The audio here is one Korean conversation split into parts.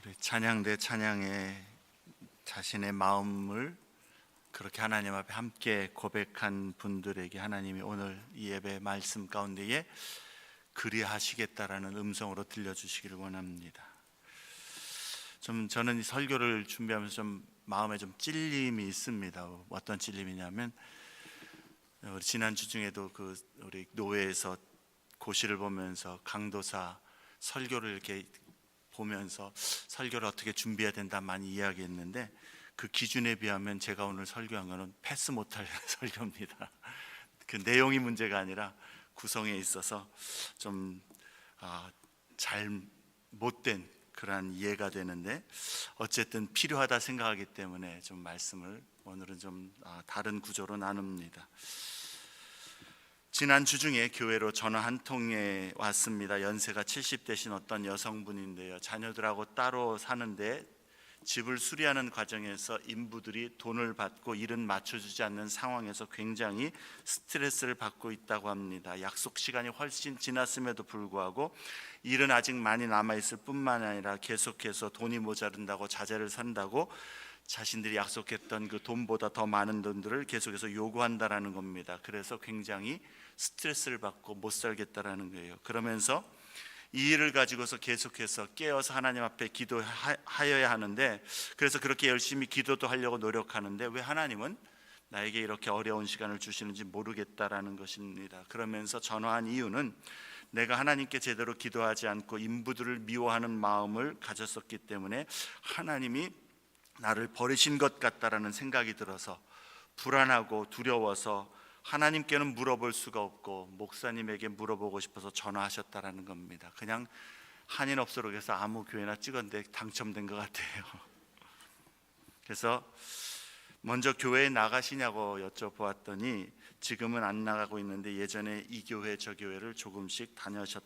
우리 찬양대 찬양에 자신의 마음을 그렇게 하나님 앞에 함께 고백한 분들에게 하나님이 오늘 이 예배 말씀 가운데에 그리하시겠다라는 음성으로 들려주시기를 원합니다. 저는 이 설교를 준비하면서 좀 마음에 좀 찔림이 있습니다. 어떤 찔림이냐면 우리 지난주 중에도 우리 노회에서 고시를 보면서 강도사 설교를 이렇게 보면서 설교를 어떻게 준비해야 된다 많이 이야기했는데, 그 기준에 비하면 제가 오늘 설교한 거는 패스 못할 설교입니다. 그 내용이 문제가 아니라 구성에 있어서 좀 잘 못된 그러한 이해가 되는데, 어쨌든 필요하다 생각하기 때문에 좀 말씀을 오늘은 좀 다른 구조로 나눕니다. 지난 주 중에 교회로 전화 한 통에 왔습니다. 연세가 70대신 어떤 여성분인데요, 자녀들하고 따로 사는데 집을 수리하는 과정에서 인부들이 돈을 받고 일은 맞춰주지 않는 상황에서 굉장히 스트레스를 받고 있다고 합니다. 약속 시간이 훨씬 지났음에도 불구하고 일은 아직 많이 남아있을 뿐만 아니라 계속해서 돈이 모자른다고 자재를 산다고 자신들이 약속했던 그 돈보다 더 많은 돈들을 계속해서 요구한다라는 겁니다. 그래서 굉장히 스트레스를 받고 못 살겠다라는 거예요. 그러면서 이 일을 가지고서 계속해서 깨어서 하나님 앞에 기도하여야 하는데, 그래서 그렇게 열심히 기도도 하려고 노력하는데 왜 하나님은 나에게 이렇게 어려운 시간을 주시는지 모르겠다라는 것입니다. 그러면서 전화한 이유는 내가 하나님께 제대로 기도하지 않고 인부들을 미워하는 마음을 가졌었기 때문에 하나님이 나를 버리신 것 같다라는 생각이 들어서 불안하고 두려워서 하나님께는 물어볼 수가 없고 목사님에게 물어보고 싶어서 전화하셨다라는 겁니다. 그냥 한인업소록에서 아무 교회나 찍었는데 당첨된 것 같아요. 그래서 먼저 교회에 나가시냐고 여쭤보았더니 지금은 안 나가고 있는데 예전에 이 교회 저 교회를 조금씩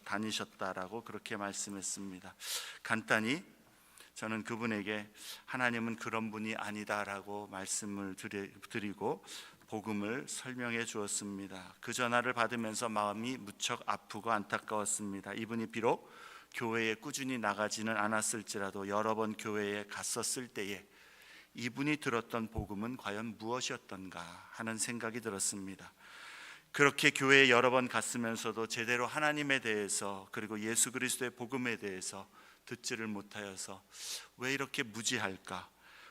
다니셨다라고 그렇게 말씀했습니다. 간단히 저는 그분에게 하나님은 그런 분이 아니다라고 말씀을 드리고 복음을 설명해 주었습니다. 그 전화를 받으면서 마음이 무척 아프고 안타까웠습니다. 이분이 비록 교회에 꾸준히 나가지는 않았을지라도 여러 번 교회에 갔었을 때에 이분이 들었던 복음은 과연 무엇이었던가 하는 생각이 들었습니다. 그렇게 교회에 여러 번 갔으면서도 제대로 하나님에 대해서 그리고 예수 그리스도의 복음에 대해서 듣지를 못하여서 왜 이렇게 무지할까?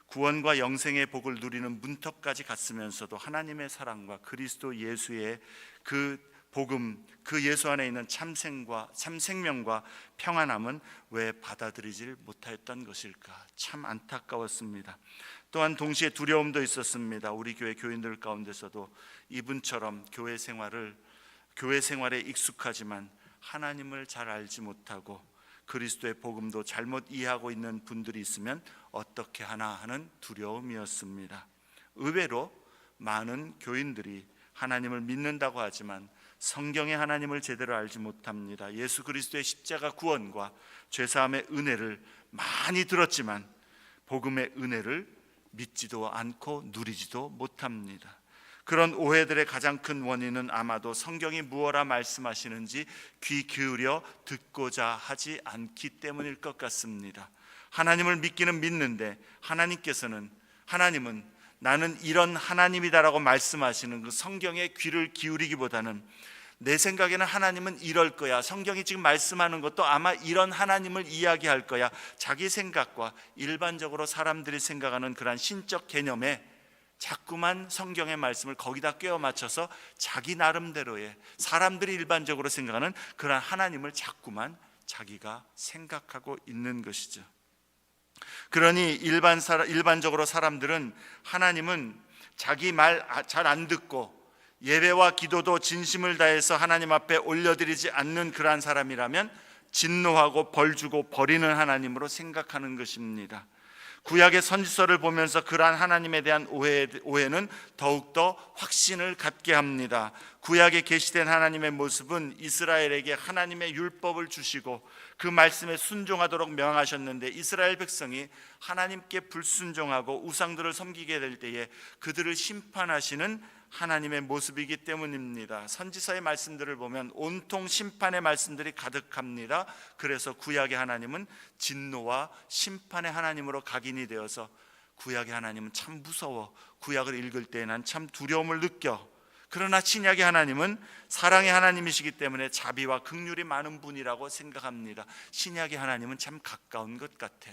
구원과 영생의 복을 누리는 문턱까지 갔으면서도 하나님의 사랑과 그리스도 예수의 그 복음, 그 예수 안에 있는 참생명과 평안함은 왜 받아들이질 못하였던 것일까? 참 안타까웠습니다. 또한 동시에 두려움도 있었습니다. 우리 교회 교인들 가운데서도 이분처럼 교회 생활에 익숙하지만 하나님을 잘 알지 못하고 그리스도의 복음도 잘못 이해하고 있는 분들이 있으면 어떻게 하나 하는 두려움이었습니다. 의외로 많은 교인들이 하나님을 믿는다고 하지만 성경의 하나님을 제대로 알지 못합니다. 예수 그리스도의 십자가 구원과 죄사함의 은혜를 많이 들었지만 복음의 은혜를 믿지도 않고 누리지도 못합니다. 그런 오해들의 가장 큰 원인은 아마도 성경이 무엇라 말씀하시는지 귀 기울여 듣고자 하지 않기 때문일 것 같습니다. 하나님을 믿기는 믿는데 하나님은 나는 이런 하나님이다라고 말씀하시는 그 성경에 귀를 기울이기보다는 내 생각에는 하나님은 이럴 거야, 성경이 지금 말씀하는 것도 아마 이런 하나님을 이야기할 거야, 자기 생각과 일반적으로 사람들이 생각하는 그런 신적 개념에 자꾸만 성경의 말씀을 거기다 꿰어 맞춰서 자기 나름대로의 사람들이 일반적으로 생각하는 그런 하나님을 자꾸만 자기가 생각하고 있는 것이죠. 그러니 일반적으로 사람들은 하나님은 자기 말 잘 안 듣고 예배와 기도도 진심을 다해서 하나님 앞에 올려드리지 않는 그러한 사람이라면 진노하고 벌 주고 버리는 하나님으로 생각하는 것입니다. 구약의 선지서를 보면서 그러한 하나님에 대한 오해는 더욱더 확신을 갖게 합니다. 구약에 계시된 하나님의 모습은 이스라엘에게 하나님의 율법을 주시고 그 말씀에 순종하도록 명하셨는데, 이스라엘 백성이 하나님께 불순종하고 우상들을 섬기게 될 때에 그들을 심판하시는 하나님의 모습이기 때문입니다. 선지서의 말씀들을 보면 온통 심판의 말씀들이 가득합니다. 그래서 구약의 하나님은 진노와 심판의 하나님으로 각인이 되어서 구약의 하나님은 참 무서워, 구약을 읽을 때 난 참 두려움을 느껴. 그러나 신약의 하나님은 사랑의 하나님이시기 때문에 자비와 긍휼이 많은 분이라고 생각합니다. 신약의 하나님은 참 가까운 것 같아.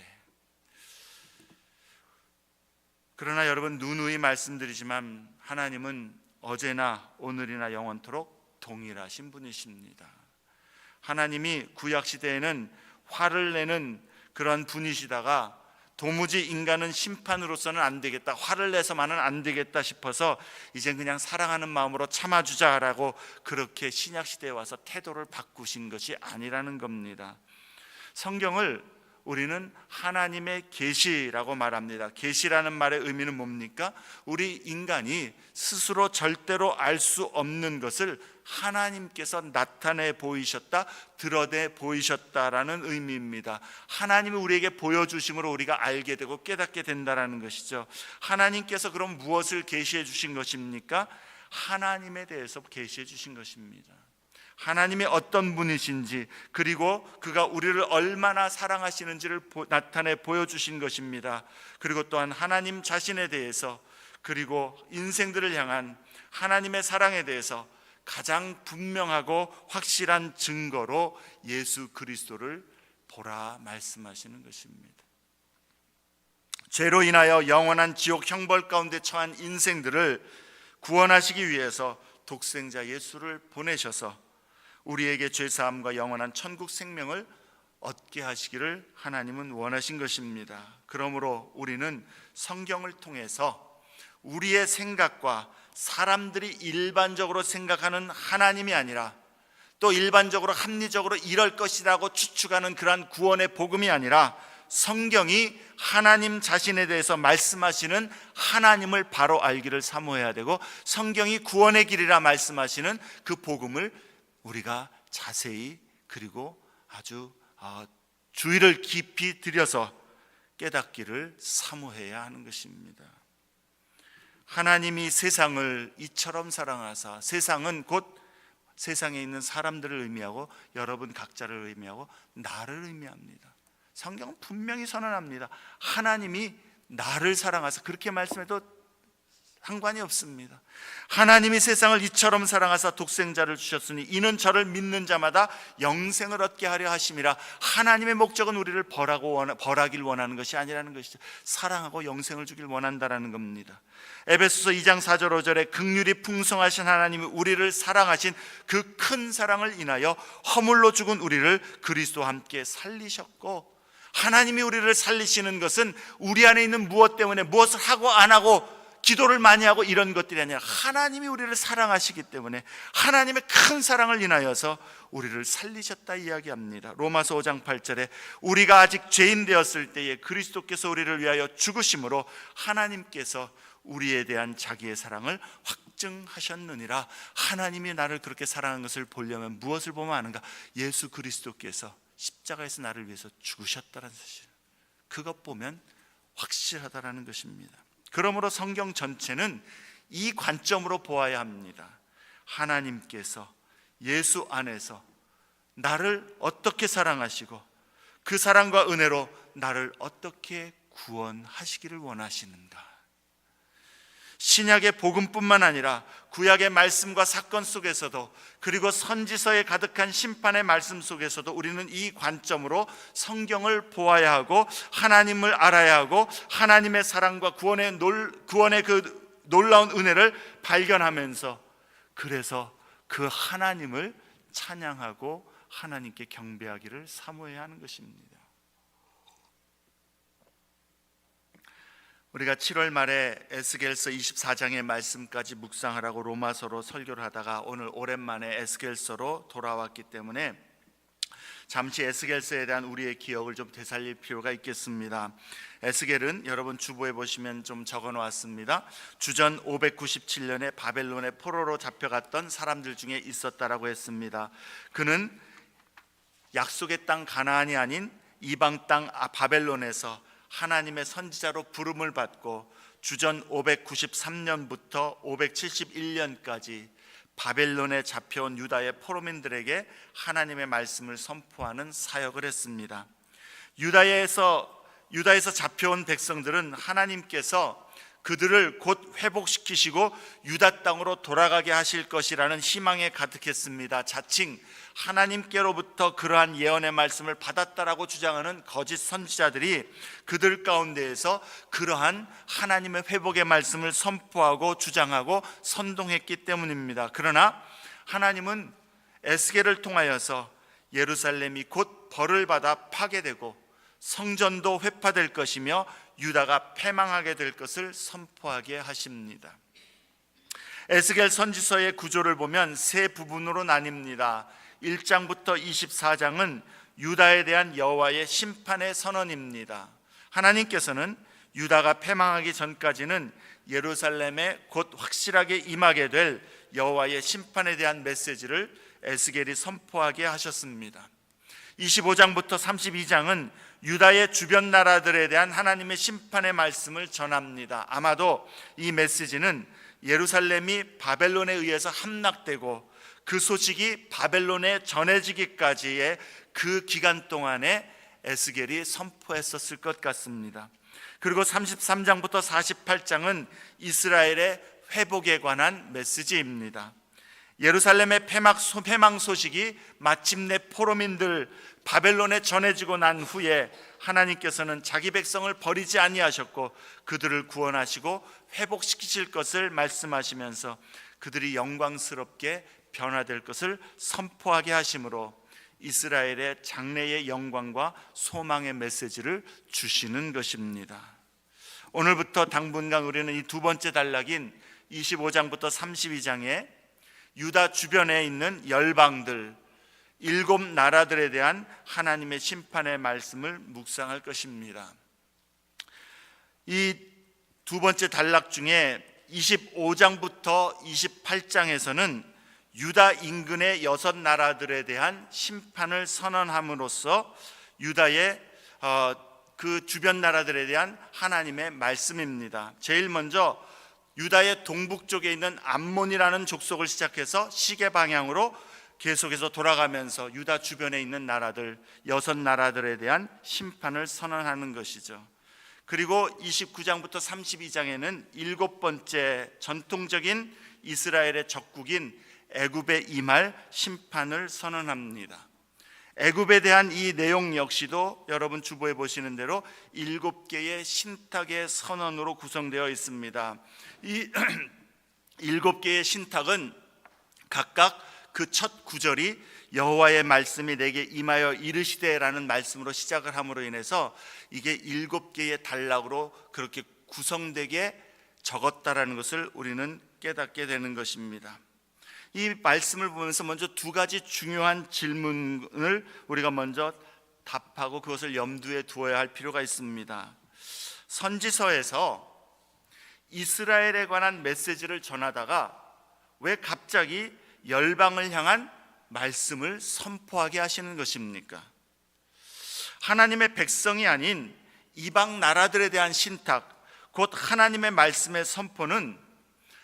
그러나 여러분, 누누이 말씀드리지만 하나님은 어제나 오늘이나 영원토록 동일하신 분이십니다. 하나님이 구약시대에는 화를 내는 그런 분이시다가 도무지 인간은 심판으로서는 안 되겠다, 화를 내서만은 안 되겠다 싶어서 이제 그냥 사랑하는 마음으로 참아주자라고 그렇게 신약시대에 와서 태도를 바꾸신 것이 아니라는 겁니다. 성경을 우리는 하나님의 계시라고 말합니다. 계시라는 말의 의미는 뭡니까? 우리 인간이 스스로 절대로 알 수 없는 것을 하나님께서 나타내 보이셨다, 드러내 보이셨다라는 의미입니다. 하나님이 우리에게 보여주심으로 우리가 알게 되고 깨닫게 된다라는 것이죠. 하나님께서 그럼 무엇을 계시해 주신 것입니까? 하나님에 대해서 계시해 주신 것입니다. 하나님이 어떤 분이신지, 그리고 그가 우리를 얼마나 사랑하시는지를 나타내 보여주신 것입니다. 그리고 또한 하나님 자신에 대해서, 그리고 인생들을 향한 하나님의 사랑에 대해서 가장 분명하고 확실한 증거로 예수 그리스도를 보라 말씀하시는 것입니다. 죄로 인하여 영원한 지옥 형벌 가운데 처한 인생들을 구원하시기 위해서 독생자 예수를 보내셔서 우리에게 죄사함과 영원한 천국 생명을 얻게 하시기를 하나님은 원하신 것입니다. 그러므로 우리는 성경을 통해서 우리의 생각과 사람들이 일반적으로 생각하는 하나님이 아니라, 또 일반적으로 합리적으로 이럴 것이라고 추측하는 그러한 구원의 복음이 아니라, 성경이 하나님 자신에 대해서 말씀하시는 하나님을 바로 알기를 사모해야 되고, 성경이 구원의 길이라 말씀하시는 그 복음을 우리가 자세히, 그리고 아주 주의를 깊이 들여서 깨닫기를 사모해야 하는 것입니다. 하나님이 세상을 이처럼 사랑하사, 세상은 곧 세상에 있는 사람들을 의미하고 여러분 각자를 의미하고 나를 의미합니다. 성경은 분명히 선언합니다. 하나님이 나를 사랑하사, 그렇게 말씀해도 상관이 없습니다. 하나님이 세상을 이처럼 사랑하사 독생자를 주셨으니 이는 저를 믿는 자마다 영생을 얻게 하려 하심이라. 하나님의 목적은 우리를 벌하길 원하는 것이 아니라는 것이죠. 사랑하고 영생을 주길 원한다라는 겁니다. 에베소서 2장 4절 5절에 긍휼이 풍성하신 하나님이 우리를 사랑하신 그 큰 사랑을 인하여 허물로 죽은 우리를 그리스도와 함께 살리셨고, 하나님이 우리를 살리시는 것은 우리 안에 있는 무엇 때문에, 무엇을 하고 안 하고 기도를 많이 하고 이런 것들이 아니라 하나님이 우리를 사랑하시기 때문에 하나님의 큰 사랑을 인하여서 우리를 살리셨다 이야기합니다. 로마서 5장 8절에 우리가 아직 죄인 되었을 때에 그리스도께서 우리를 위하여 죽으심으로 하나님께서 우리에 대한 자기의 사랑을 확증하셨느니라. 하나님이 나를 그렇게 사랑한 것을 보려면 무엇을 보면 아는가? 예수 그리스도께서 십자가에서 나를 위해서 죽으셨다는 사실, 그것 보면 확실하다라는 것입니다. 그러므로 성경 전체는 이 관점으로 보아야 합니다. 하나님께서 예수 안에서 나를 어떻게 사랑하시고 그 사랑과 은혜로 나를 어떻게 구원하시기를 원하시는가. 신약의 복음뿐만 아니라 구약의 말씀과 사건 속에서도, 그리고 선지서에 가득한 심판의 말씀 속에서도 우리는 이 관점으로 성경을 보아야 하고 하나님을 알아야 하고 하나님의 사랑과 구원의 그 놀라운 은혜를 발견하면서, 그래서 그 하나님을 찬양하고 하나님께 경배하기를 사모해야 하는 것입니다. 우리가 7월 말에 에스겔서 24장의 말씀까지 묵상하라고 로마서로 설교를 하다가 오늘 오랜만에 에스겔서로 돌아왔기 때문에 잠시 에스겔서에 대한 우리의 기억을 좀 되살릴 필요가 있겠습니다. 에스겔은 여러분 주보에 보시면 좀 적어 놓았습니다. 주전 597년에 바벨론의 포로로 잡혀갔던 사람들 중에 있었다라고 했습니다. 그는 약속의 땅 가나안이 아닌 이방 땅 바벨론에서 하나님의 선지자로 부름을 받고 주전 593년부터 571년까지 바벨론에 잡혀온 유다의 포로민들에게 하나님의 말씀을 선포하는 사역을 했습니다. 유다에서 잡혀온 백성들은 하나님께서 그들을 곧 회복시키시고 유다 땅으로 돌아가게 하실 것이라는 희망에 가득했습니다. 자칭 하나님께로부터 그러한 예언의 말씀을 받았다라고 주장하는 거짓 선지자들이 그들 가운데에서 그러한 하나님의 회복의 말씀을 선포하고 주장하고 선동했기 때문입니다. 그러나 하나님은 에스겔을 통하여서 예루살렘이 곧 벌을 받아 파괴되고 성전도 회파될 것이며 유다가 패망하게 될 것을 선포하게 하십니다. 에스겔 선지서의 구조를 보면 세 부분으로 나뉩니다. 1장부터 24장은 유다에 대한 여호와의 심판의 선언입니다. 하나님께서는 유다가 패망하기 전까지는 예루살렘에 곧 확실하게 임하게 될 여호와의 심판에 대한 메시지를 에스겔이 선포하게 하셨습니다. 25장부터 32장은 유다의 주변 나라들에 대한 하나님의 심판의 말씀을 전합니다. 아마도 이 메시지는 예루살렘이 바벨론에 의해서 함락되고 그 소식이 바벨론에 전해지기까지의 그 기간 동안에 에스겔이 선포했었을 것 같습니다. 그리고 33장부터 48장은 이스라엘의 회복에 관한 메시지입니다. 예루살렘의 패망 소식이 마침내 포로민들 바벨론에 전해지고 난 후에 하나님께서는 자기 백성을 버리지 아니하셨고 그들을 구원하시고 회복시키실 것을 말씀하시면서 그들이 영광스럽게 변화될 것을 선포하게 하심으로 이스라엘의 장래의 영광과 소망의 메시지를 주시는 것입니다. 오늘부터 당분간 우리는 이 두 번째 단락인 25장부터 32장에 유다 주변에 있는 열방들 7 나라들에 대한 하나님의 심판의 말씀을 묵상할 것입니다. 이 두 번째 단락 중에 25장부터 28장에서는 유다 인근의 6 나라들에 대한 심판을 선언함으로써 유다의 그 주변 나라들에 대한 하나님의 말씀입니다. 제일 먼저 유다의 동북쪽에 있는 암몬이라는 족속을 시작해서 시계 방향으로 계속해서 돌아가면서 유다 주변에 있는 나라들 6 나라들에 대한 심판을 선언하는 것이죠. 그리고 29장부터 32장에는 7번째 전통적인 이스라엘의 적국인 애굽에 임할 심판을 선언합니다. 애굽에 대한 이 내용 역시도 여러분 주보에 보시는 대로 7개의 신탁의 선언으로 구성되어 있습니다. 이 7개의 신탁은 각각 그 첫 구절이 여호와의 말씀이 내게 임하여 이르시되라는 말씀으로 시작을 함으로 인해서 이게 7개의 단락으로 그렇게 구성되게 적었다라는 것을 우리는 깨닫게 되는 것입니다. 이 말씀을 보면서 먼저 2가지 중요한 질문을 우리가 먼저 답하고 그것을 염두에 두어야 할 필요가 있습니다. 선지서에서 이스라엘에 관한 메시지를 전하다가 왜 갑자기 열방을 향한 말씀을 선포하게 하시는 것입니까? 하나님의 백성이 아닌 이방 나라들에 대한 신탁, 곧 하나님의 말씀의 선포는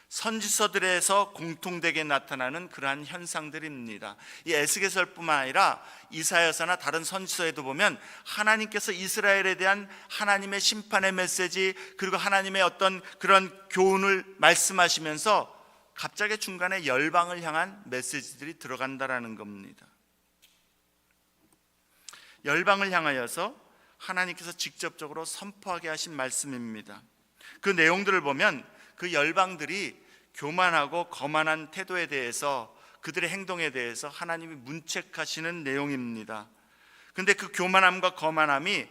선지서들에서 공통되게 나타나는 그러한 현상들입니다. 이 에스겔서뿐만 아니라 이사야서나 다른 선지서에도 보면 하나님께서 이스라엘에 대한 하나님의 심판의 메시지 그리고 하나님의 어떤 그런 교훈을 말씀하시면서 갑자기 중간에 열방을 향한 메시지들이 들어간다라는 겁니다. 열방을 향하여서 하나님께서 직접적으로 선포하게 하신 말씀입니다. 그 내용들을 보면 그 열방들이 교만하고 거만한 태도에 대해서 그들의 행동에 대해서 하나님이 문책하시는 내용입니다. 그런데 그 교만함과 거만함이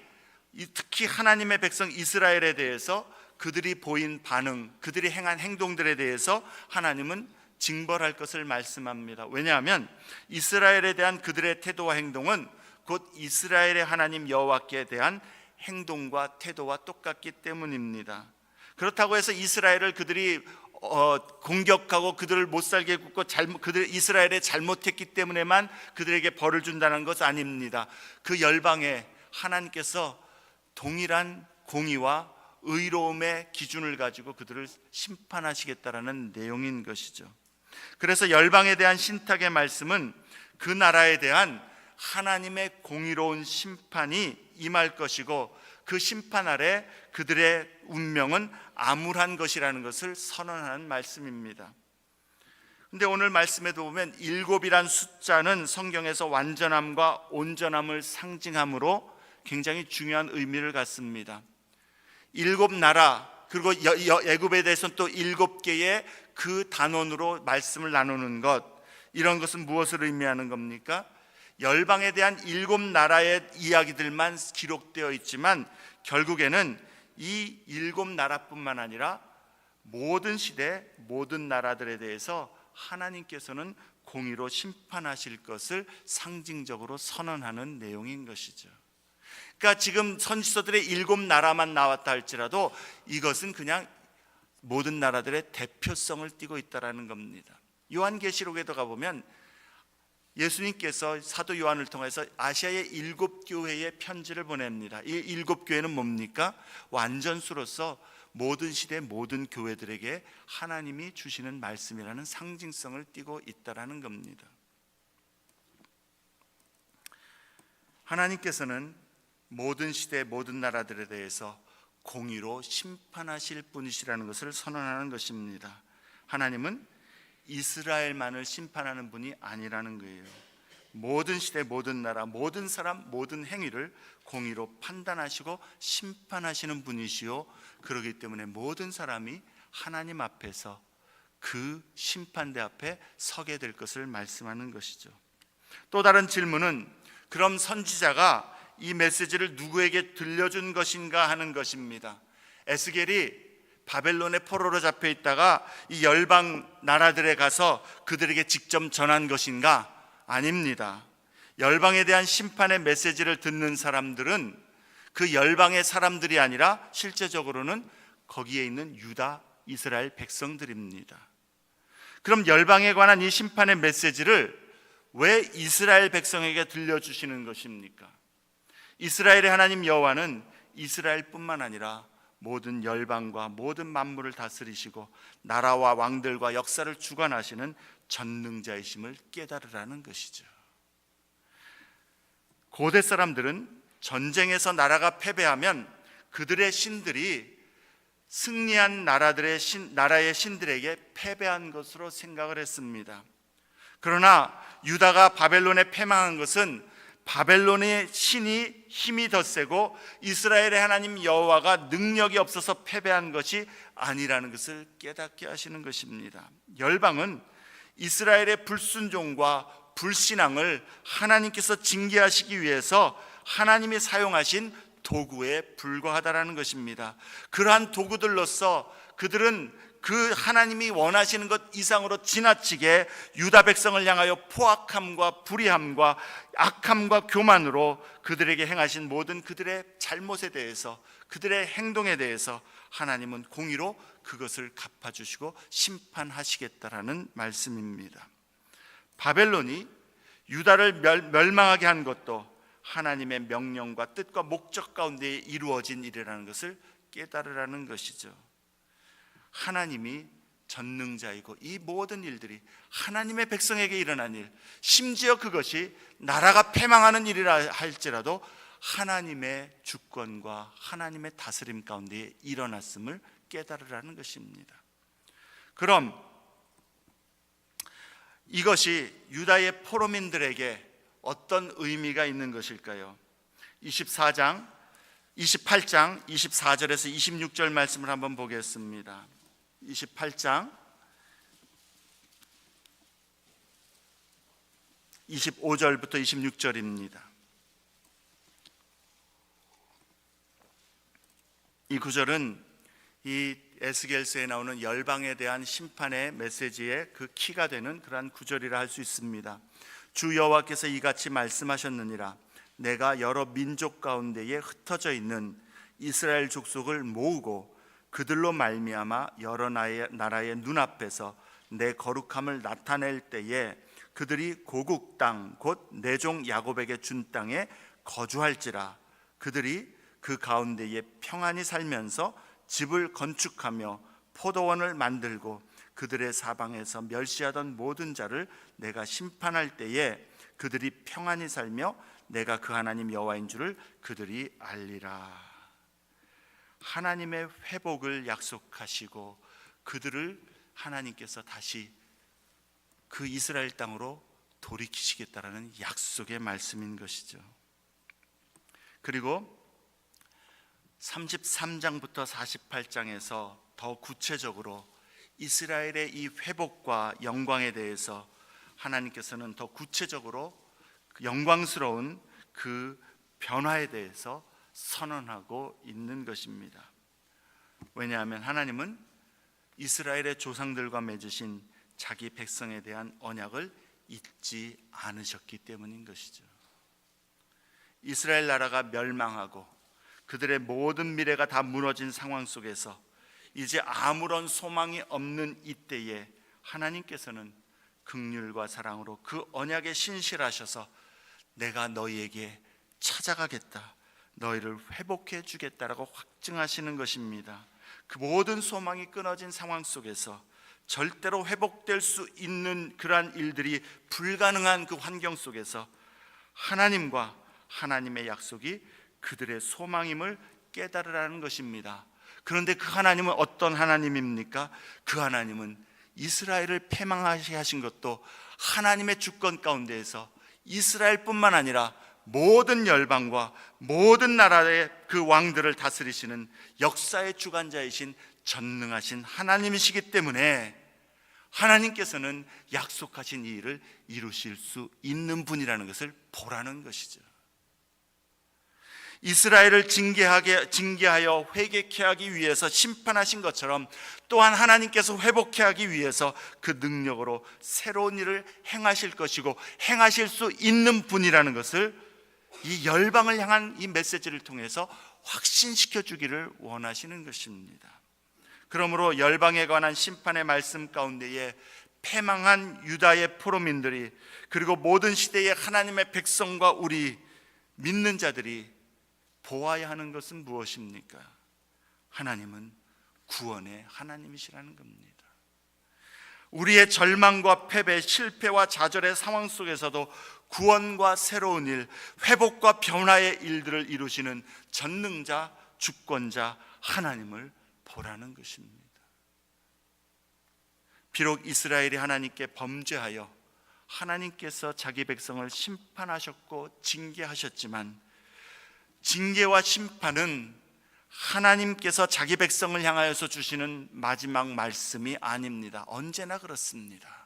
특히 하나님의 백성 이스라엘에 대해서 그들이 보인 반응, 그들이 행한 행동들에 대해서 하나님은 징벌할 것을 말씀합니다. 왜냐하면 이스라엘에 대한 그들의 태도와 행동은 곧 이스라엘의 하나님 여호와께 대한 행동과 태도와 똑같기 때문입니다. 그렇다고 해서 이스라엘을 그들이 공격하고 그들을 못살게 굽고 이스라엘에 잘못했기 때문에만 그들에게 벌을 준다는 것은 아닙니다. 그 열방에 하나님께서 동일한 공의와 의로움의 기준을 가지고 그들을 심판하시겠다라는 내용인 것이죠. 그래서 열방에 대한 신탁의 말씀은 그 나라에 대한 하나님의 공의로운 심판이 임할 것이고, 그 심판 아래 그들의 운명은 암울한 것이라는 것을 선언하는 말씀입니다. 근데 오늘 말씀에도 보면 7이란 숫자는 성경에서 완전함과 온전함을 상징하므로 굉장히 중요한 의미를 갖습니다. 7나라, 그리고 애굽에 대해서는 또 7개의 그 단원으로 말씀을 나누는 것, 이런 것은 무엇을 의미하는 겁니까? 열방에 대한 7나라의 이야기들만 기록되어 있지만 결국에는 이 7나라뿐만 아니라 모든 시대 모든 나라들에 대해서 하나님께서는 공의로 심판하실 것을 상징적으로 선언하는 내용인 것이죠. 그러니까 지금 선지서들의 7나라만 나왔다 할지라도 이것은 그냥 모든 나라들의 대표성을 띠고 있다는 겁니다. 요한계시록에도 가보면 예수님께서 사도 요한을 통해서 아시아의 7교회에 편지를 보냅니다. 이 7교회는 뭡니까? 완전수로서 모든 시대 모든 교회들에게 하나님이 주시는 말씀이라는 상징성을 띠고 있다는 겁니다. 하나님께서는 모든 시대 모든 나라들에 대해서 공의로 심판하실 분이시라는 것을 선언하는 것입니다. 하나님은 이스라엘만을 심판하는 분이 아니라는 거예요. 모든 시대 모든 나라 모든 사람 모든 행위를 공의로 판단하시고 심판하시는 분이시요, 그렇기 때문에 모든 사람이 하나님 앞에서 그 심판대 앞에 서게 될 것을 말씀하는 것이죠. 또 다른 질문은, 그럼 선지자가 이 메시지를 누구에게 들려준 것인가 하는 것입니다. 에스겔이 바벨론의 포로로 잡혀 있다가 이 열방 나라들에 가서 그들에게 직접 전한 것인가? 아닙니다. 열방에 대한 심판의 메시지를 듣는 사람들은 그 열방의 사람들이 아니라 실제적으로는 거기에 있는 유다, 이스라엘 백성들입니다. 그럼 열방에 관한 이 심판의 메시지를 왜 이스라엘 백성에게 들려주시는 것입니까? 이스라엘의 하나님 여호와는 이스라엘뿐만 아니라 모든 열방과 모든 만물을 다스리시고 나라와 왕들과 역사를 주관하시는 전능자이심을 깨달으라는 것이죠. 고대 사람들은 전쟁에서 나라가 패배하면 그들의 신들이 승리한 나라의 신들에게 패배한 것으로 생각을 했습니다. 그러나 유다가 바벨론에 패망한 것은 바벨론의 신이 힘이 더 세고 이스라엘의 하나님 여호와가 능력이 없어서 패배한 것이 아니라는 것을 깨닫게 하시는 것입니다. 열방은 이스라엘의 불순종과 불신앙을 하나님께서 징계하시기 위해서 하나님이 사용하신 도구에 불과하다라는 것입니다. 그러한 도구들로서 그들은 그 하나님이 원하시는 것 이상으로 지나치게 유다 백성을 향하여 포악함과 불의함과 악함과 교만으로 그들에게 행하신 모든 그들의 잘못에 대해서, 그들의 행동에 대해서 하나님은 공의로 그것을 갚아주시고 심판하시겠다라는 말씀입니다. 바벨론이 유다를 멸망하게 한 것도 하나님의 명령과 뜻과 목적 가운데 이루어진 일이라는 것을 깨달으라는 것이죠. 하나님이 전능자이고 이 모든 일들이 하나님의 백성에게 일어난 일, 심지어 그것이 나라가 패망하는 일이라 할지라도 하나님의 주권과 하나님의 다스림 가운데 일어났음을 깨달으라는 것입니다. 그럼 이것이 유다의 포로민들에게 어떤 의미가 있는 것일까요? 28장 24절에서 26절 말씀을 한번 보겠습니다. 28장 25절부터 26절입니다. 이 구절은 이 에스겔서에 나오는 열방에 대한 심판의 메시지의 그 키가 되는 그러한 구절이라 할 수 있습니다. 주 여호와께서 이같이 말씀하셨느니라. 내가 여러 민족 가운데에 흩어져 있는 이스라엘 족속을 모으고 그들로 말미암아 여러 나라의 눈앞에서 내 거룩함을 나타낼 때에 그들이 고국 땅 곧 내 종 야곱에게 준 땅에 거주할지라. 그들이 그 가운데에 평안히 살면서 집을 건축하며 포도원을 만들고 그들의 사방에서 멸시하던 모든 자를 내가 심판할 때에 그들이 평안히 살며 내가 그 하나님 여호와인 줄을 그들이 알리라. 하나님의 회복을 약속하시고 그들을 하나님께서 다시 그 이스라엘 땅으로 돌이키시겠다라는 약속의 말씀인 것이죠. 그리고 33장부터 48장에서 더 구체적으로 이스라엘의 이 회복과 영광에 대해서 하나님께서는 더 구체적으로 영광스러운 그 변화에 대해서 선언하고 있는 것입니다. 왜냐하면 하나님은 이스라엘의 조상들과 맺으신 자기 백성에 대한 언약을 잊지 않으셨기 때문인 것이죠. 이스라엘 나라가 멸망하고 그들의 모든 미래가 다 무너진 상황 속에서 이제 아무런 소망이 없는 이때에 하나님께서는 긍휼과 사랑으로 그 언약에 신실하셔서 내가 너희에게 찾아가겠다, 너희를 회복해 주겠다라고 확증하시는 것입니다. 그 모든 소망이 끊어진 상황 속에서 절대로 회복될 수 있는 그러한 일들이 불가능한 그 환경 속에서 하나님과 하나님의 약속이 그들의 소망임을 깨달으라는 것입니다. 그런데 그 하나님은 어떤 하나님입니까? 그 하나님은 이스라엘을 패망하게 하신 것도 하나님의 주권 가운데에서 이스라엘뿐만 아니라 모든 열방과 모든 나라의 그 왕들을 다스리시는 역사의 주관자이신 전능하신 하나님이시기 때문에 하나님께서는 약속하신 이 일을 이루실 수 있는 분이라는 것을 보라는 것이죠. 이스라엘을 징계하여 회개케 하기 위해서 심판하신 것처럼 또한 하나님께서 회복케 하기 위해서 그 능력으로 새로운 일을 행하실 것이고 행하실 수 있는 분이라는 것을 이 열방을 향한 이 메시지를 통해서 확신시켜 주기를 원하시는 것입니다. 그러므로 열방에 관한 심판의 말씀 가운데에 패망한 유다의 포로민들이 그리고 모든 시대의 하나님의 백성과 우리 믿는 자들이 보아야 하는 것은 무엇입니까? 하나님은 구원의 하나님이시라는 겁니다. 우리의 절망과 패배, 실패와 좌절의 상황 속에서도 구원과 새로운 일, 회복과 변화의 일들을 이루시는 전능자, 주권자 하나님을 보라는 것입니다. 비록 이스라엘이 하나님께 범죄하여 하나님께서 자기 백성을 심판하셨고 징계하셨지만 징계와 심판은 하나님께서 자기 백성을 향하여서 주시는 마지막 말씀이 아닙니다. 언제나 그렇습니다.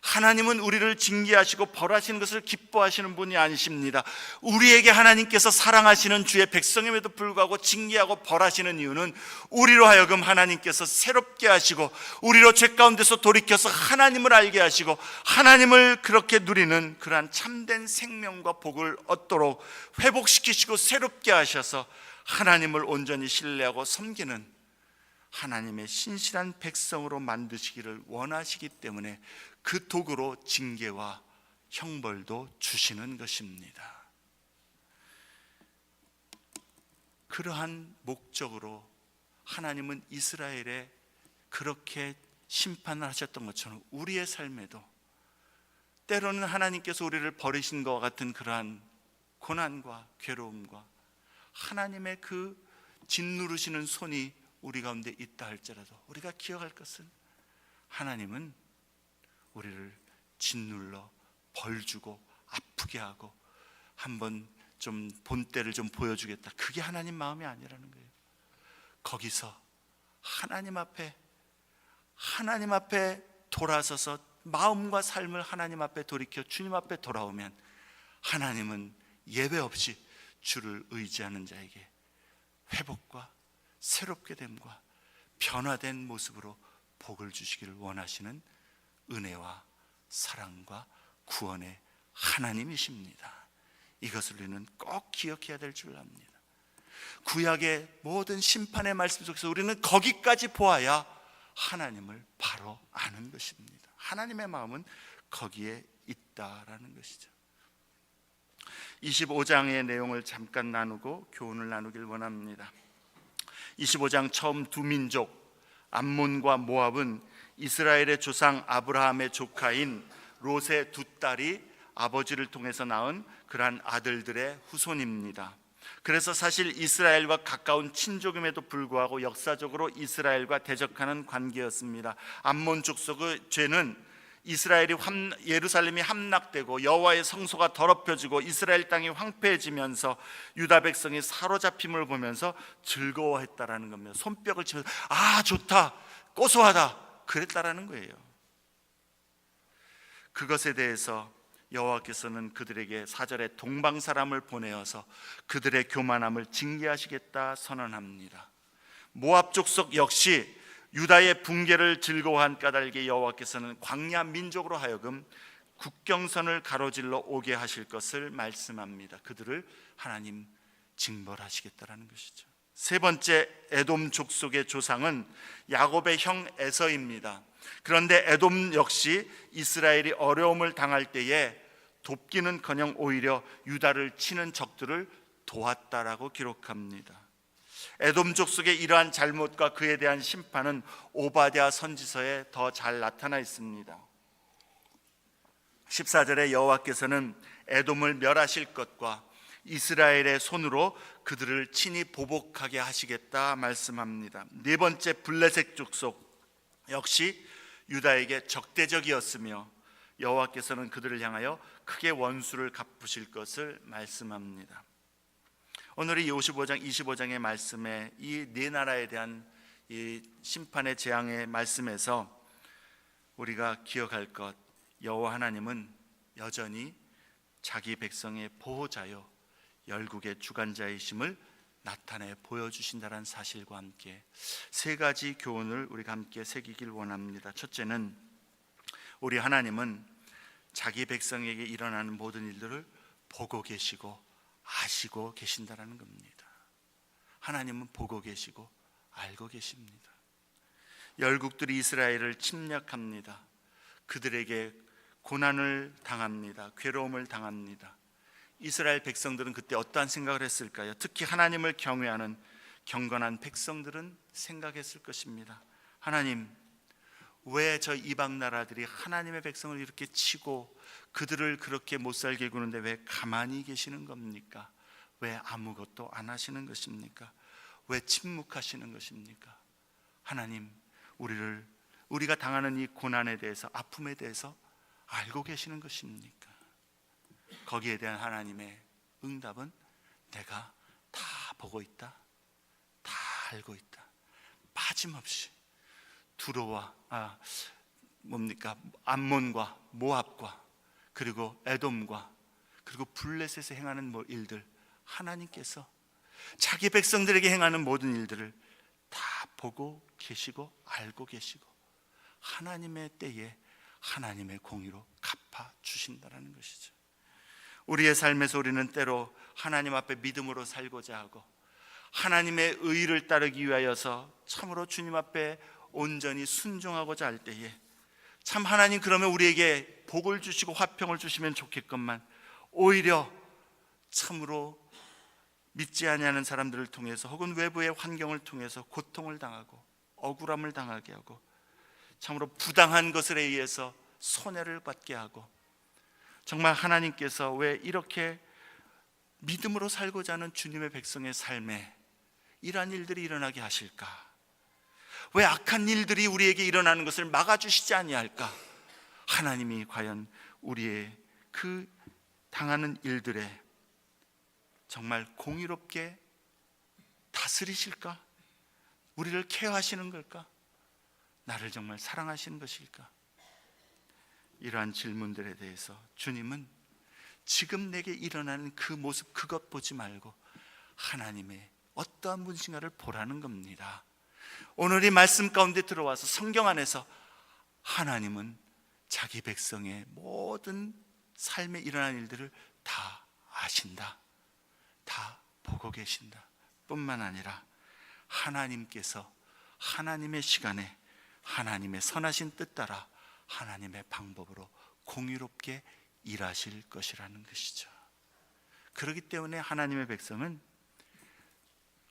하나님은 우리를 징계하시고 벌하시는 것을 기뻐하시는 분이 아니십니다. 우리에게 하나님께서 사랑하시는 주의 백성임에도 불구하고 징계하고 벌하시는 이유는 우리로 하여금 하나님께서 새롭게 하시고 우리로 죄 가운데서 돌이켜서 하나님을 알게 하시고 하나님을 그렇게 누리는 그러한 참된 생명과 복을 얻도록 회복시키시고 새롭게 하셔서 하나님을 온전히 신뢰하고 섬기는 하나님의 신실한 백성으로 만드시기를 원하시기 때문에 그 도구로 징계와 형벌도 주시는 것입니다. 그러한 목적으로 하나님은 이스라엘에 그렇게 심판을 하셨던 것처럼 우리의 삶에도 때로는 하나님께서 우리를 버리신 것과 같은 그러한 고난과 괴로움과 하나님의 그 짓누르시는 손이 우리 가운데 있다 할지라도 우리가 기억할 것은 하나님은 우리를 짓눌러 벌주고 아프게 하고 한번 좀 본때를 좀 보여주겠다, 그게 하나님 마음이 아니라는 거예요. 거기서 하나님 앞에 돌아서서 마음과 삶을 하나님 앞에 돌이켜 주님 앞에 돌아오면 하나님은 예배 없이 주를 의지하는 자에게 회복과 새롭게 됨과 변화된 모습으로 복을 주시기를 원하시는 은혜와 사랑과 구원의 하나님이십니다. 이것을 우리는 꼭 기억해야 될 줄 압니다. 구약의 모든 심판의 말씀 속에서 우리는 거기까지 보아야 하나님을 바로 아는 것입니다. 하나님의 마음은 거기에 있다라는 것이죠. 25장의 내용을 잠깐 나누고 교훈을 나누길 원합니다. 25장 처음 두 민족 암몬과 모압은 이스라엘의 조상 아브라함의 조카인 롯의 두 딸이 아버지를 통해서 낳은 그러한 아들들의 후손입니다. 그래서 사실 이스라엘과 가까운 친족임에도 불구하고 역사적으로 이스라엘과 대적하는 관계였습니다. 암몬 족속의 죄는 예루살렘이 함락되고 여호와의 성소가 더럽혀지고 이스라엘 땅이 황폐해지면서 유다 백성이 사로잡힘을 보면서 즐거워했다라는 겁니다. 손뼉을 치면서 아 좋다, 고소하다 그랬다라는 거예요. 그것에 대해서 여호와께서는 그들에게 4절에 동방사람을 보내어서 그들의 교만함을 징계하시겠다 선언합니다. 모압 족속 역시 유다의 붕괴를 즐거워한 까닭에 여호와께서는 광야 민족으로 하여금 국경선을 가로질러 오게 하실 것을 말씀합니다. 그들을 하나님 징벌하시겠다라는 것이죠. 세 번째 에돔 족속의 조상은 야곱의 형 에서입니다. 그런데 에돔 역시 이스라엘이 어려움을 당할 때에 돕기는커녕 오히려 유다를 치는 적들을 도왔다라고 기록합니다. 에돔 족속의 이러한 잘못과 그에 대한 심판은 오바댜 선지서에 더 잘 나타나 있습니다. 14절에 여호와께서는 에돔을 멸하실 것과 이스라엘의 손으로 그들을 친히 보복하게 하시겠다 말씀합니다. 네 번째 블레셋 족속 역시 유다에게 적대적이었으며 여호와께서는 그들을 향하여 크게 원수를 갚으실 것을 말씀합니다. 오늘 이 55장 25장의 말씀에 이 네 나라에 대한 이 심판의 재앙의 말씀에서 우리가 기억할 것, 여호와 하나님은 여전히 자기 백성의 보호자요 열국의 주관자이심을 나타내 보여주신다는 사실과 함께 세 가지 교훈을 우리가 함께 새기길 원합니다. 첫째는 우리 하나님은 자기 백성에게 일어나는 모든 일들을 보고 계시고 아시고 계신다라는 겁니다. 하나님은 보고 계시고 알고 계십니다. 열국들이 이스라엘을 침략합니다. 그들에게 고난을 당합니다. 괴로움을 당합니다. 이스라엘 백성들은 그때 어떠한 생각을 했을까요? 특히 하나님을 경외하는 경건한 백성들은 생각했을 것입니다. 하나님, 왜 저 이방 나라들이 하나님의 백성을 이렇게 치고 그들을 그렇게 못살게 구는데 왜 가만히 계시는 겁니까? 왜 아무것도 안 하시는 것입니까? 왜 침묵하시는 것입니까? 하나님, 우리가 당하는 이 고난에 대해서, 아픔에 대해서 알고 계시는 것입니까? 거기에 대한 하나님의 응답은 내가 다 보고 있다, 다 알고 있다. 빠짐없이 암몬과 모압과 그리고 에돔과 그리고 블레셋에 행하는 일들, 하나님께서 자기 백성들에게 행하는 모든 일들을 다 보고 계시고 알고 계시고 하나님의 때에 하나님의 공의로 갚아 주신다는 것이죠. 우리의 삶에서 우리는 때로 하나님 앞에 믿음으로 살고자 하고 하나님의 의를 따르기 위하여서 참으로 주님 앞에 온전히 순종하고자 할 때에 참 하나님 그러면 우리에게 복을 주시고 화평을 주시면 좋겠건만 오히려 참으로 믿지 아니하는 사람들을 통해서 혹은 외부의 환경을 통해서 고통을 당하고 억울함을 당하게 하고 참으로 부당한 것에 의해서 손해를 받게 하고 정말 하나님께서 왜 이렇게 믿음으로 살고자 하는 주님의 백성의 삶에 이러한 일들이 일어나게 하실까? 왜 악한 일들이 우리에게 일어나는 것을 막아주시지 아니할까? 하나님이 과연 우리의 그 당하는 일들에 정말 공의롭게 다스리실까? 우리를 케어하시는 걸까? 나를 정말 사랑하시는 것일까? 이러한 질문들에 대해서 주님은 지금 내게 일어나는 그 모습, 그것 보지 말고 하나님의 어떠한 분신가를 보라는 겁니다. 오늘 이 말씀 가운데 들어와서 성경 안에서 하나님은 자기 백성의 모든 삶에 일어난 일들을 다 아신다, 다 보고 계신다 뿐만 아니라 하나님께서 하나님의 시간에 하나님의 선하신 뜻 따라 하나님의 방법으로 공의롭게 일하실 것이라는 것이죠. 그렇기 때문에 하나님의 백성은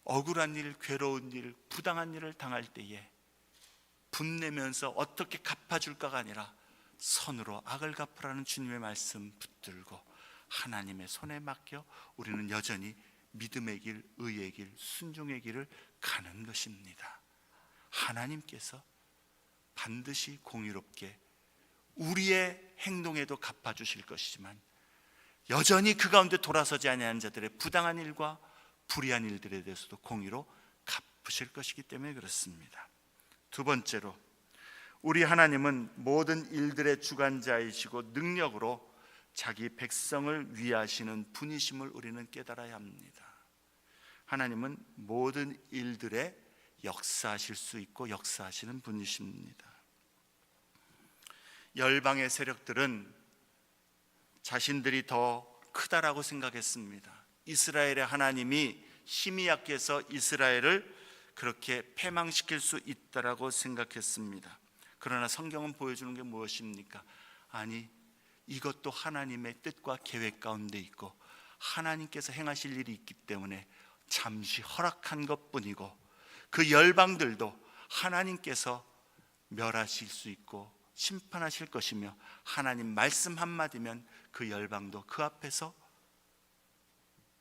억울한 일, 괴로운 일, 부당한 일을 당할 때에 분내면서 어떻게 갚아줄까가 아니라 선으로 악을 갚으라는 주님의 말씀 붙들고 하나님의 손에 맡겨 우리는 여전히 믿음의 길, 의의 길, 순종의 길을 가는 것입니다. 하나님께서 반드시 공의롭게 우리의 행동에도 갚아주실 것이지만 여전히 그 가운데 돌아서지 아니하는 자들의 부당한 일과 불의한 일들에 대해서도 공의로 갚으실 것이기 때문에 그렇습니다. 두 번째로, 우리 하나님은 모든 일들의 주관자이시고 능력으로 자기 백성을 위하시는 분이심을 우리는 깨달아야 합니다. 하나님은 모든 일들에 역사하실 수 있고 역사하시는 분이십니다. 열방의 세력들은 자신들이 더 크다라고 생각했습니다. 이스라엘의 하나님이 힘이 약해서 이스라엘을 그렇게 패망시킬 수 있다라고 생각했습니다. 그러나 성경은 보여주는 게 무엇입니까? 아니, 이것도 하나님의 뜻과 계획 가운데 있고 하나님께서 행하실 일이 있기 때문에 잠시 허락한 것뿐이고 그 열방들도 하나님께서 멸하실 수 있고 심판하실 것이며 하나님 말씀 한마디면 그 열방도 그 앞에서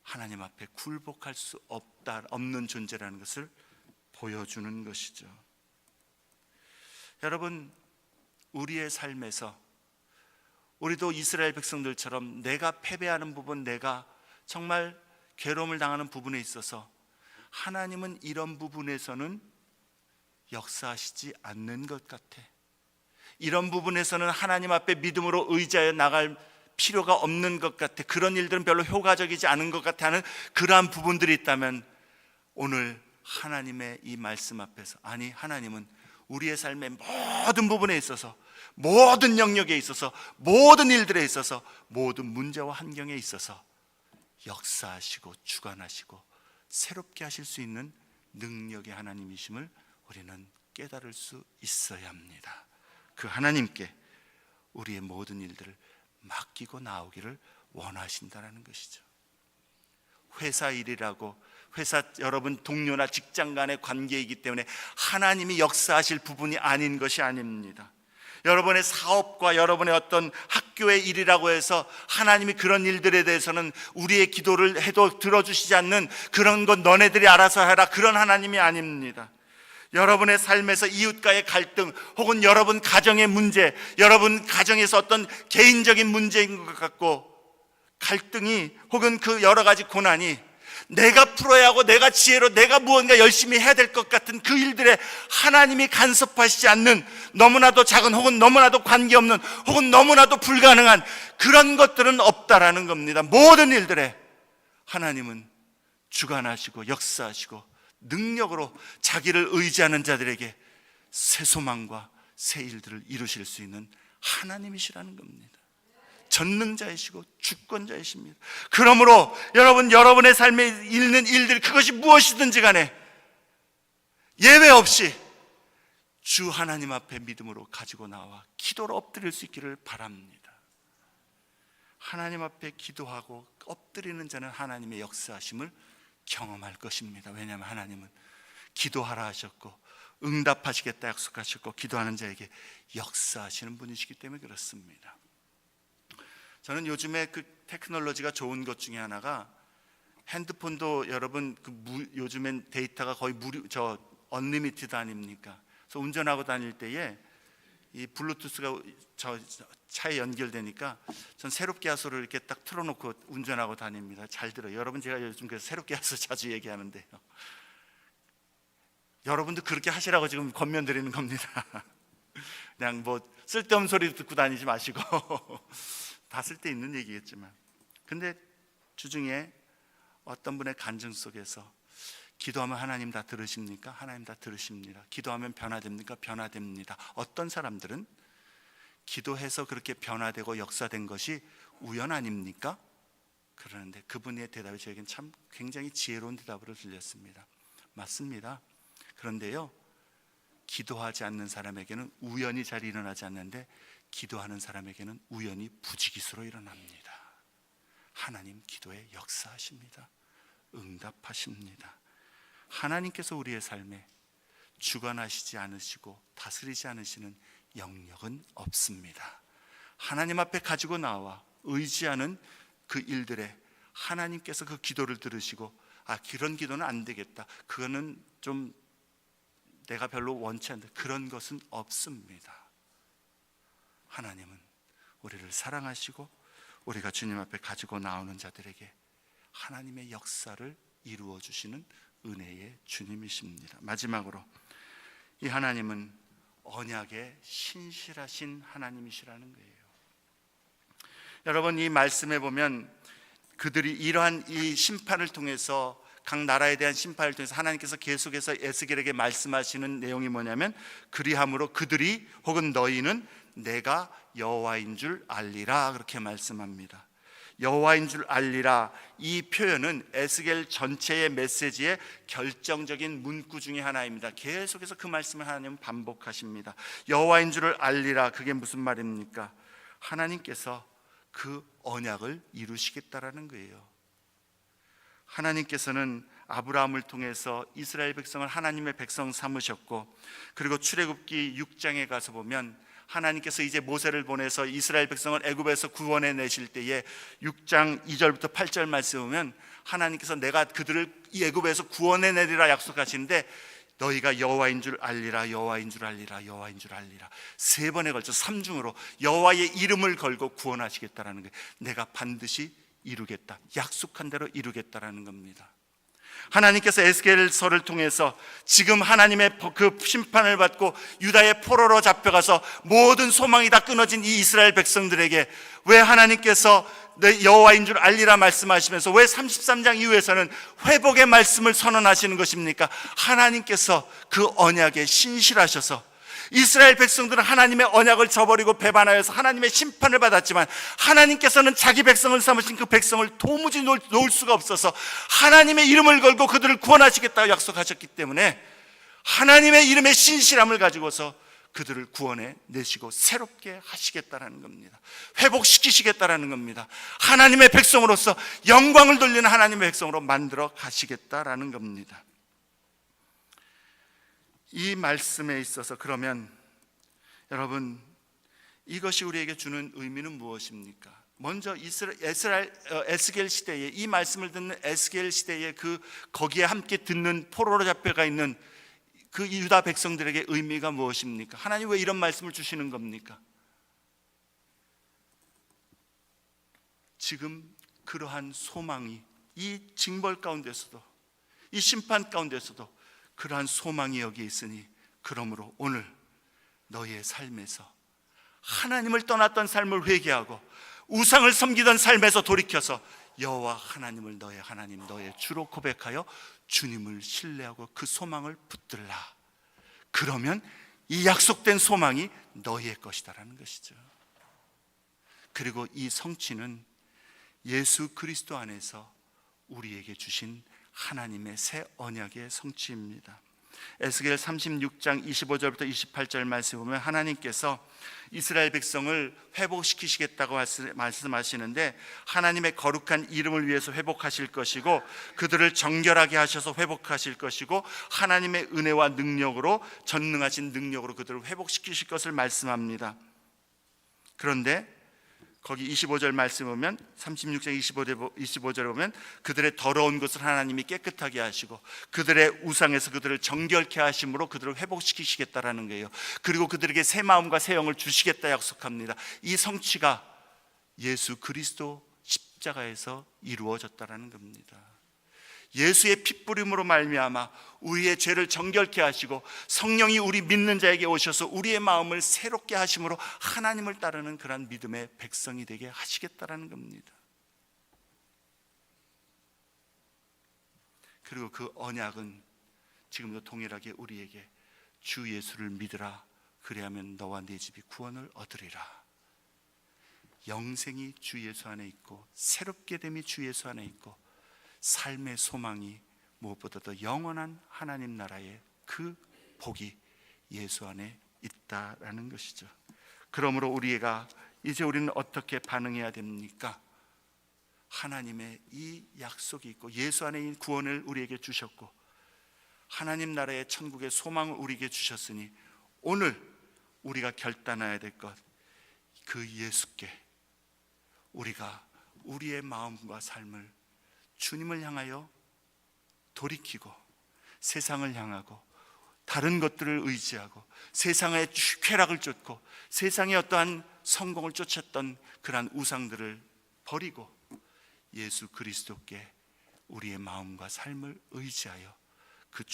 하나님 앞에 굴복할 수 없는 존재라는 것을 보여주는 것이죠. 여러분, 우리의 삶에서 우리도 이스라엘 백성들처럼 내가 패배하는 부분, 내가 정말 괴로움을 당하는 부분에 있어서 하나님은 이런 부분에서는 역사하시지 않는 것 같아. 이런 부분에서는 하나님 앞에 믿음으로 의지하여 나갈 필요가 없는 것 같아. 그런 일들은 별로 효과적이지 않은 것 같아 하는 그러한 부분들이 있다면 오늘 하나님의 이 말씀 앞에서, 아니, 하나님은 우리의 삶의 모든 부분에 있어서, 모든 영역에 있어서, 모든 일들에 있어서, 모든 문제와 환경에 있어서 역사하시고 주관하시고 새롭게 하실 수 있는 능력의 하나님이심을 우리는 깨달을 수 있어야 합니다. 그 하나님께 우리의 모든 일들을 맡기고 나오기를 원하신다는 것이죠. 회사 일이라고, 회사 여러분 동료나 직장 간의 관계이기 때문에 하나님이 역사하실 부분이 아닌 것이 아닙니다. 여러분의 사업과 여러분의 어떤 학교의 일이라고 해서 하나님이 그런 일들에 대해서는 우리의 기도를 해도 들어주시지 않는 그런 건 너네들이 알아서 해라, 그런 하나님이 아닙니다. 여러분의 삶에서 이웃과의 갈등, 혹은 여러분 가정의 문제, 여러분 가정에서 어떤 개인적인 문제인 것 같고 갈등이, 혹은 그 여러 가지 고난이 내가 풀어야 하고 내가 지혜로 내가 무언가 열심히 해야 될 것 같은 그 일들에 하나님이 간섭하시지 않는, 너무나도 작은 혹은 너무나도 관계없는 혹은 너무나도 불가능한 그런 것들은 없다라는 겁니다. 모든 일들에 하나님은 주관하시고 역사하시고 능력으로 자기를 의지하는 자들에게 새 소망과 새 일들을 이루실 수 있는 하나님이시라는 겁니다. 전능자이시고 주권자이십니다. 그러므로 여러분의 삶에 있는 일들, 그것이 무엇이든지 간에 예외 없이 주 하나님 앞에 믿음으로 가지고 나와 기도로 엎드릴 수 있기를 바랍니다. 하나님 앞에 기도하고 엎드리는 자는 하나님의 역사하심을 경험할 것입니다. 왜냐하면 하나님은 기도하라 하셨고 응답하시겠다 약속하셨고 기도하는 자에게 역사하시는 분이시기 때문에 그렇습니다. 저는 요즘에 그 테크놀로지가 좋은 것 중에 하나가, 핸드폰도 여러분 요즘엔 데이터가 거의 언리미티드 아닙니까? 그래서 운전하고 다닐 때에 이 블루투스가 저 차에 연결되니까 전 새롭게 하소를 이렇게 딱 틀어놓고 운전하고 다닙니다. 잘 들어요. 여러분, 제가 요즘 그래서 새롭게 하소 자주 얘기하는데요. 여러분도 그렇게 하시라고 지금 권면드리는 겁니다. 그냥 뭐 쓸데없는 소리 듣고 다니지 마시고 다 쓸데있는 얘기겠지만, 근데 주중에 어떤 분의 간증 속에서 기도하면 하나님 다 들으십니까? 하나님 다 들으십니다. 기도하면 변화됩니까? 변화됩니다. 어떤 사람들은 기도해서 그렇게 변화되고 역사된 것이 우연 아닙니까? 그러는데 그분의 대답이 저에겐 참 굉장히 지혜로운 대답으로 들렸습니다. 맞습니다. 그런데요, 기도하지 않는 사람에게는 우연히 잘 일어나지 않는데 기도하는 사람에게는 우연히 부지기수로 일어납니다. 하나님 기도에 역사하십니다. 응답하십니다. 하나님께서 우리의 삶에 주관하시지 않으시고 다스리지 않으시는 영역은 없습니다. 하나님 앞에 가지고 나와 의지하는 그 일들에 하나님께서 그 기도를 들으시고 그런 기도는 안 되겠다, 그거는 좀 내가 별로 원치 않는다, 그런 것은 없습니다. 하나님은 우리를 사랑하시고 우리가 주님 앞에 가지고 나오는 자들에게 하나님의 역사를 이루어 주시는 은혜의 주님이십니다. 마지막으로 이 하나님은 언약에 신실하신 하나님이시라는 거예요. 여러분, 이 말씀에 보면 그들이 이러한 이 심판을 통해서, 각 나라에 대한 심판을 통해서 하나님께서 계속해서 에스겔에게 말씀하시는 내용이 뭐냐면, 그리함으로 그들이 혹은 너희는 내가 여호와인 줄 알리라, 그렇게 말씀합니다. 여호와인 줄 알리라, 이 표현은 에스겔 전체의 메시지의 결정적인 문구 중에 하나입니다. 계속해서 그 말씀을 하나님은 반복하십니다. 여호와인 줄을 알리라, 그게 무슨 말입니까? 하나님께서 그 언약을 이루시겠다라는 거예요. 하나님께서는 아브라함을 통해서 이스라엘 백성을 하나님의 백성 삼으셨고, 그리고 출애굽기 6장에 가서 보면 하나님께서 이제 모세를 보내서 이스라엘 백성을 애굽에서 구원해 내실 때에 6장 2절부터 8절 말씀 보면 하나님께서 내가 그들을 이 애굽에서 구원해 내리라 약속하시는데, 너희가 여호와인 줄 알리라, 여호와인 줄 알리라, 여호와인 줄 알리라, 세 번에 걸쳐 삼중으로 여호와의 이름을 걸고 구원하시겠다라는 거예요. 내가 반드시 이루겠다, 약속한 대로 이루겠다라는 겁니다. 하나님께서 에스겔서를 통해서 지금 하나님의 그 심판을 받고 유다의 포로로 잡혀가서 모든 소망이 다 끊어진 이 이스라엘 백성들에게 왜 하나님께서 내 여호와인 줄 알리라 말씀하시면서 왜 33장 이후에서는 회복의 말씀을 선언하시는 것입니까? 하나님께서 그 언약에 신실하셔서, 이스라엘 백성들은 하나님의 언약을 저버리고 배반하여서 하나님의 심판을 받았지만 하나님께서는 자기 백성을 삼으신 그 백성을 도무지 놓을 수가 없어서 하나님의 이름을 걸고 그들을 구원하시겠다고 약속하셨기 때문에 하나님의 이름의 신실함을 가지고서 그들을 구원해 내시고 새롭게 하시겠다라는 겁니다. 회복시키시겠다라는 겁니다. 하나님의 백성으로서 영광을 돌리는 하나님의 백성으로 만들어 가시겠다라는 겁니다. 이 말씀에 있어서 그러면 여러분, 이것이 우리에게 주는 의미는 무엇입니까? 먼저 에스겔 시대에, 이 말씀을 듣는 에스겔 시대에 거기에 함께 듣는 포로로 잡혀가 있는 그 유다 백성들에게 의미가 무엇입니까? 하나님 왜 이런 말씀을 주시는 겁니까? 지금 그러한 소망이 이 징벌 가운데서도, 이 심판 가운데서도 그러한 소망이 여기 있으니, 그러므로 오늘 너희의 삶에서 하나님을 떠났던 삶을 회개하고 우상을 섬기던 삶에서 돌이켜서 여호와 하나님을 너의 하나님, 너의 주로 고백하여 주님을 신뢰하고 그 소망을 붙들라. 그러면 이 약속된 소망이 너희의 것이다라는 것이죠. 그리고 이 성취는 예수 그리스도 안에서 우리에게 주신 하나님의 새 언약의 성취입니다. 에스겔 36장 25절부터 28절 말씀 보면 하나님께서 이스라엘 백성을 회복시키시겠다고 말씀하시는데, 하나님의 거룩한 이름을 위해서 회복하실 것이고 그들을 정결하게 하셔서 회복하실 것이고 하나님의 은혜와 능력으로, 전능하신 능력으로 그들을 회복시키실 것을 말씀합니다. 그런데 거기 25절 말씀 보면, 36장 25절에 보면 그들의 더러운 것을 하나님이 깨끗하게 하시고 그들의 우상에서 그들을 정결케 하심으로 그들을 회복시키시겠다라는 거예요. 그리고 그들에게 새 마음과 새 영을 주시겠다 약속합니다. 이 성취가 예수 그리스도 십자가에서 이루어졌다라는 겁니다. 예수의 핏부림으로 말미암아 우리의 죄를 정결케 하시고 성령이 우리 믿는 자에게 오셔서 우리의 마음을 새롭게 하심으로 하나님을 따르는 그런 믿음의 백성이 되게 하시겠다라는 겁니다. 그리고 그 언약은 지금도 동일하게 우리에게 주 예수를 믿으라, 그리하면 너와 네 집이 구원을 얻으리라. 영생이 주 예수 안에 있고 새롭게 됨이 주 예수 안에 있고 삶의 소망이 무엇보다도 영원한 하나님 나라의 그 복이 예수 안에 있다라는 것이죠. 그러므로 우리가 이제 우리는 어떻게 반응해야 됩니까? 하나님의 이 약속이 있고 예수 안에 이 구원을 우리에게 주셨고 하나님 나라의 천국의 소망을 우리에게 주셨으니 오늘 우리가 결단해야 될 것, 그 예수께 우리가 우리의 마음과 삶을 주님을 향하여 돌이키고 세상을 향하고 다른 것들을 의지하고 세상의 쾌락을 쫓고 세상의 어떠한 성공을 쫓았던 그러한 우상들을 버리고 예수 그리스도께 우리의 마음과 삶을 의지하여 그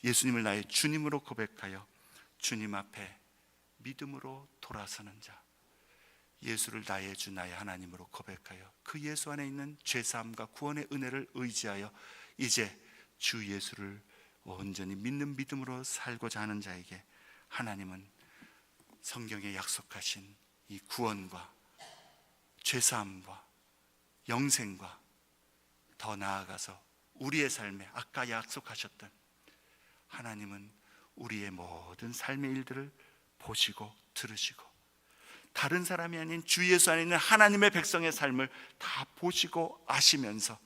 예수님을 나의 주님으로 고백하여 주님 앞에 믿음으로 돌아서는 자, 예수를 나의 주 나의 하나님으로 고백하여 그 예수 안에 있는 죄사함과 구원의 은혜를 의지하여 이제 주 예수를 온전히 믿는 믿음으로 살고자 하는 자에게 하나님은 성경에 약속하신 이 구원과 죄사함과 영생과 더 나아가서 우리의 삶에 아까 약속하셨던 하나님은 우리의 모든 삶의 일들을 보시고 들으시고 다른 사람이 아닌 주 예수 안에 있는 하나님의 백성의 삶을 다 보시고 아시면서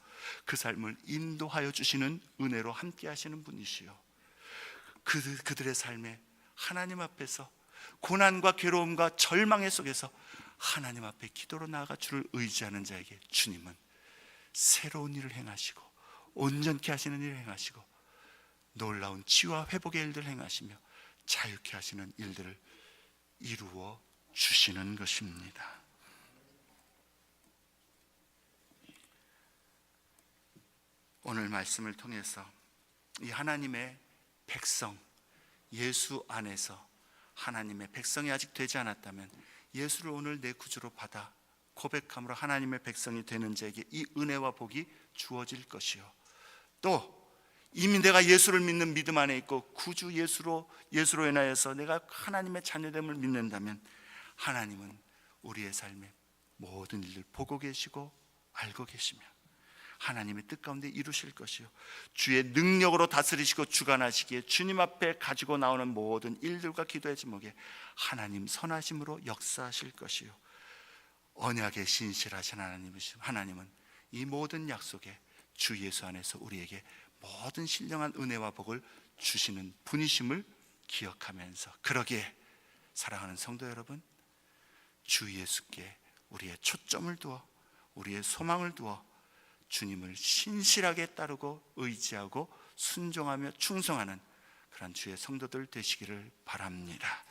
그 삶을 인도하여 주시는 은혜로 함께 하시는 분이시요, 그들의 삶에 하나님 앞에서 고난과 괴로움과 절망의 속에서 하나님 앞에 기도로 나아가 주를 의지하는 자에게 주님은 새로운 일을 행하시고 온전케 하시는 일을 행하시고 놀라운 치유와 회복의 일들을 행하시며 자유케 하시는 일들을 이루어 주시는 것입니다. 오늘 말씀을 통해서 이 하나님의 백성, 예수 안에서 하나님의 백성이 아직 되지 않았다면 예수를 오늘 내 구주로 받아 고백함으로 하나님의 백성이 되는 자에게 이 은혜와 복이 주어질 것이요, 또 이미 내가 예수를 믿는 믿음 안에 있고 구주 예수로 인하여서 내가 하나님의 자녀됨을 믿는다면 하나님은 우리의 삶의 모든 일을 보고 계시고 알고 계시며 하나님의 뜻 가운데 이루실 것이요, 주의 능력으로 다스리시고 주관하시기에 주님 앞에 가지고 나오는 모든 일들과 기도의 제목에 하나님 선하심으로 역사하실 것이요, 언약에 신실하신 하나님은 이 모든 약속에 주 예수 안에서 우리에게 모든 신령한 은혜와 복을 주시는 분이심을 기억하면서, 그러기에 사랑하는 성도 여러분, 주 예수께 우리의 초점을 두어 우리의 소망을 두어 주님을 신실하게 따르고 의지하고 순종하며 충성하는 그런 주의 성도들 되시기를 바랍니다.